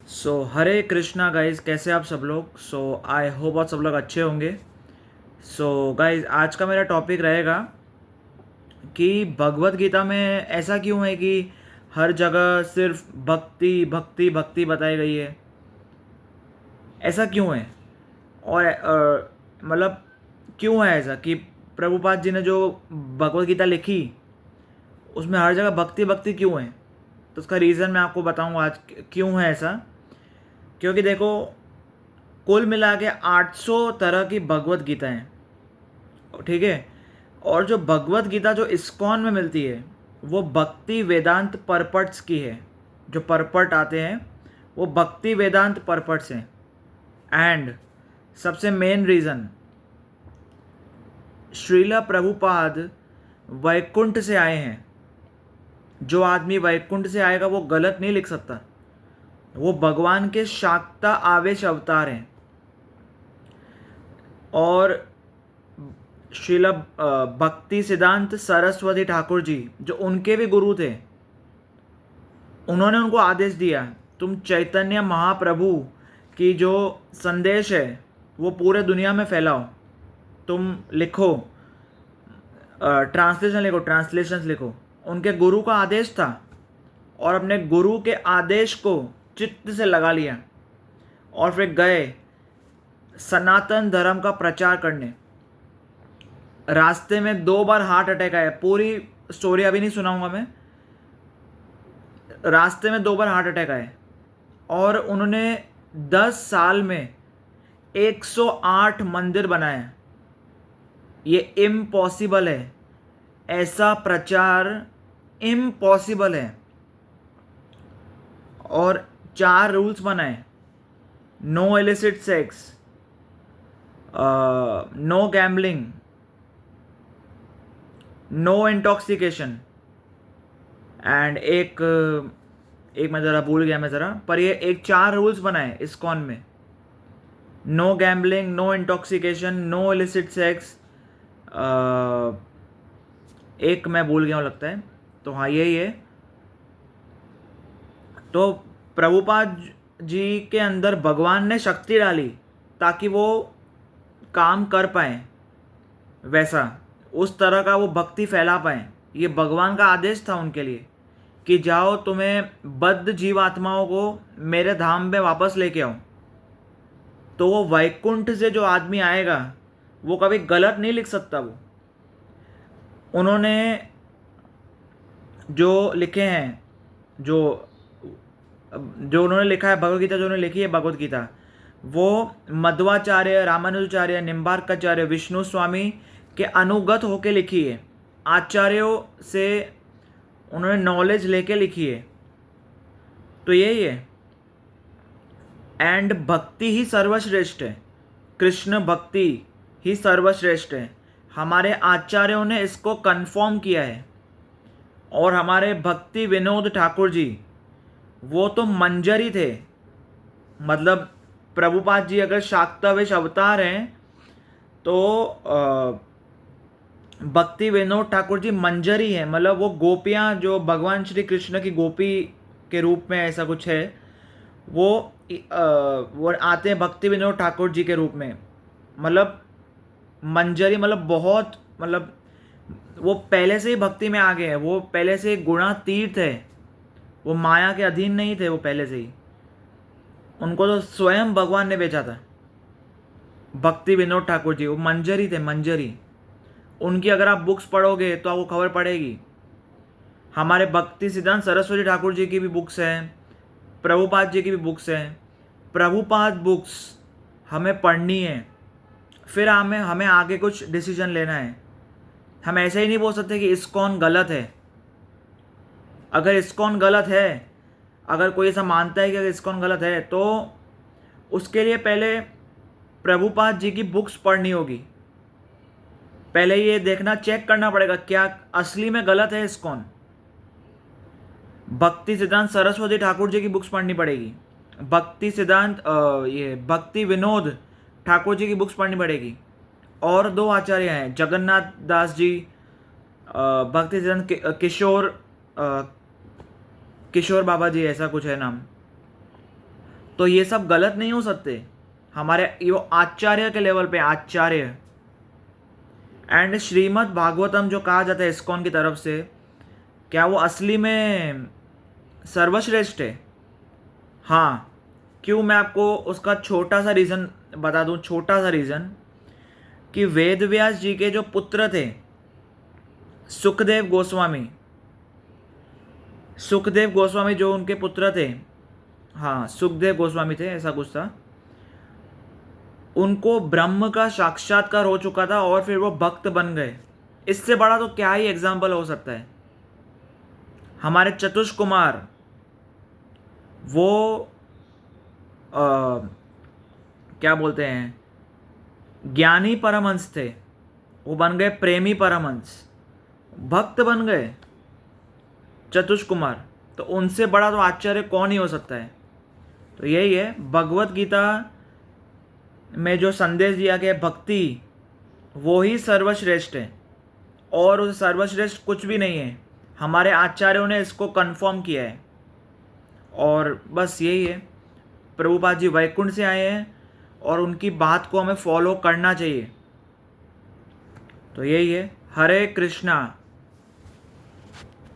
हरे Krishna guys, कैसे आप सब लोग। आई होप आप सब लोग अच्छे होंगे। गाइस, आज का मेरा टॉपिक रहेगा कि भगवत गीता में ऐसा क्यों है कि हर जगह सिर्फ भक्ति भक्ति भक्ति बताई गई है। ऐसा क्यों है? और मतलब क्यों है ऐसा कि प्रभुपाद जी ने जो भगवत गीता लिखी उसमें हर जगह भक्ति भक्ति क्यों है। तो उसका रीज़न मैं आपको बताऊंगा आज क्यों है ऐसा। क्योंकि देखो, कुल मिला के 800 तरह की भगवत गीता हैं, ठीक है। और जो भगवत गीता जो इस्कॉन में मिलती है वो भक्ति वेदांत परपट्स की है। जो परपट आते हैं वो भक्ति वेदांत परपट्स हैं। एंड सबसे मेन रीज़न, श्रीला प्रभुपाद वैकुंठ से आए हैं। जो आदमी वैकुंठ से आएगा वो गलत नहीं लिख सकता। वो भगवान के शाक्ता आवेश अवतार हैं। और श्रील भक्ति सिद्धांत सरस्वती ठाकुर जी जो उनके भी गुरु थे, उन्होंने उनको आदेश दिया, तुम चैतन्य महाप्रभु की जो संदेश है वो पूरे दुनिया में फैलाओ। तुम लिखो, ट्रांसलेशंस लिखो। उनके गुरु का आदेश था और अपने गुरु के आदेश को चित्त से लगा लिया और फिर गए सनातन धर्म का प्रचार करने। रास्ते में 2 बार हार्ट अटैक आया। पूरी स्टोरी अभी नहीं सुनाऊंगा मैं। रास्ते में 2 बार हार्ट अटैक आए और उन्होंने 10 साल में 108 मंदिर बनाए। ये इम्पॉसिबल है, ऐसा प्रचार इम्पॉसिबल है। और 4 रूल्स बनाए, no illicit sex, no gambling, no intoxication and एक मैं ज़रा भूल गया मैं ज़रा, पर ये एक 4 रूल्स बनाए इस्कॉन में। No gambling, no intoxication, no illicit sex, एक मैं भूल गया हूँ लगता है। तो हाँ, यही है। तो प्रभुपाद जी के अंदर भगवान ने शक्ति डाली ताकि वो काम कर पाए, वैसा उस तरह का वो भक्ति फैला पाए। ये भगवान का आदेश था उनके लिए कि जाओ, तुम्हें बद्ध जीवात्माओं को मेरे धाम में वापस लेके आओ। तो वो वैकुंठ से जो आदमी आएगा वो कभी गलत नहीं लिख सकता। वो उन्होंने जो लिखे हैं, जो जो उन्होंने लिखा है भगवत गीता, जो उन्होंने लिखी है भगवत गीता, वो मध्वाचार्य, रामानुजाचार्य, निम्बार्काचार्य, विष्णु स्वामी के अनुगत होके लिखी है। आचार्यों से उन्होंने नॉलेज लेके लिखी है। तो यही है। एंड भक्ति ही सर्वश्रेष्ठ है। कृष्ण भक्ति ही सर्वश्रेष्ठ है। हमारे आचार्यों ने इसको कंफर्म किया है। और हमारे भक्ति विनोद ठाकुर जी वो तो मंजरी थे। मतलब प्रभुपाद जी अगर शाक्तावेश अवतार हैं तो भक्ति विनोद ठाकुर जी मंजरी हैं। मतलब वो गोपियाँ जो भगवान श्री कृष्ण की गोपी के रूप में, ऐसा कुछ है, वो आते हैं भक्ति विनोद ठाकुर जी के रूप में। मतलब मंजरी, मतलब बहुत, मतलब वो पहले से ही भक्ति में आ गए हैं। वो पहले से गुणातीत थे। वो माया के अधीन नहीं थे। वो पहले से ही, उनको तो स्वयं भगवान ने भेजा था। भक्ति विनोद ठाकुर जी वो मंजरी थे, मंजरी। उनकी अगर आप बुक्स पढ़ोगे तो आपको खबर पड़ेगी। हमारे भक्ति सिद्धांत सरस्वती ठाकुर जी की भी बुक्स हैं, प्रभुपाद जी की भी बुक्स हैं। प्रभुपाद बुक्स हमें पढ़नी है, फिर हमें आगे कुछ डिसीजन लेना है। हम ऐसे ही नहीं बोल सकते कि इस्कॉन गलत है। अगर इस्कॉन गलत है, अगर कोई ऐसा मानता है कि अगर इस्कॉन गलत है, तो उसके लिए पहले प्रभुपाद जी की बुक्स पढ़नी होगी। पहले ये देखना, चेक करना पड़ेगा क्या असली में गलत है इस्कॉन। भक्ति सिद्धांत सरस्वती ठाकुर जी की बुक्स पढ़नी पड़ेगी। भक्ति सिद्धांत ये भक्ति विनोद ठाकुर जी की बुक्स पढ़नी पड़ेगी। और 2 आचार्य हैं, जगन्नाथ दास जी, भक्ति सिद्धांत किशोर बाबा जी, ऐसा कुछ है नाम। तो ये सब गलत नहीं हो सकते हमारे ये आचार्य के लेवल पे, आचार्य। एंड श्रीमद् भागवतम जो कहा जाता है इस्कॉन की तरफ से, क्या वो असली में सर्वश्रेष्ठ है? हाँ। क्यों? मैं आपको उसका छोटा सा रीज़न बता दूं, छोटा सा रीज़न, कि वेद व्यास जी के जो पुत्र थे सुखदेव गोस्वामी, सुखदेव गोस्वामी जो उनके पुत्र थे, हाँ सुखदेव गोस्वामी थे, ऐसा कुछ था, उनको ब्रह्म का साक्षात्कार हो चुका था और फिर वो भक्त बन गए। इससे बड़ा तो क्या ही एग्जाम्पल हो सकता है। हमारे चतुष कुमार, वो क्या बोलते हैं, ज्ञानी परमहंस थे, वो बन गए प्रेमी परमहंस, भक्त बन गए चतुष कुमार। तो उनसे बड़ा तो आचार्य कौन ही हो सकता है। तो यही है, भगवत गीता में जो संदेश दिया गया भक्ति, वो ही सर्वश्रेष्ठ है और उस सर्वश्रेष्ठ कुछ भी नहीं है। हमारे आचार्यों ने इसको कंफर्म किया है। और बस यही है, प्रभुपाद जी वैकुंठ से आए हैं और उनकी बात को हमें फॉलो करना चाहिए। तो यही है। हरे कृष्णा।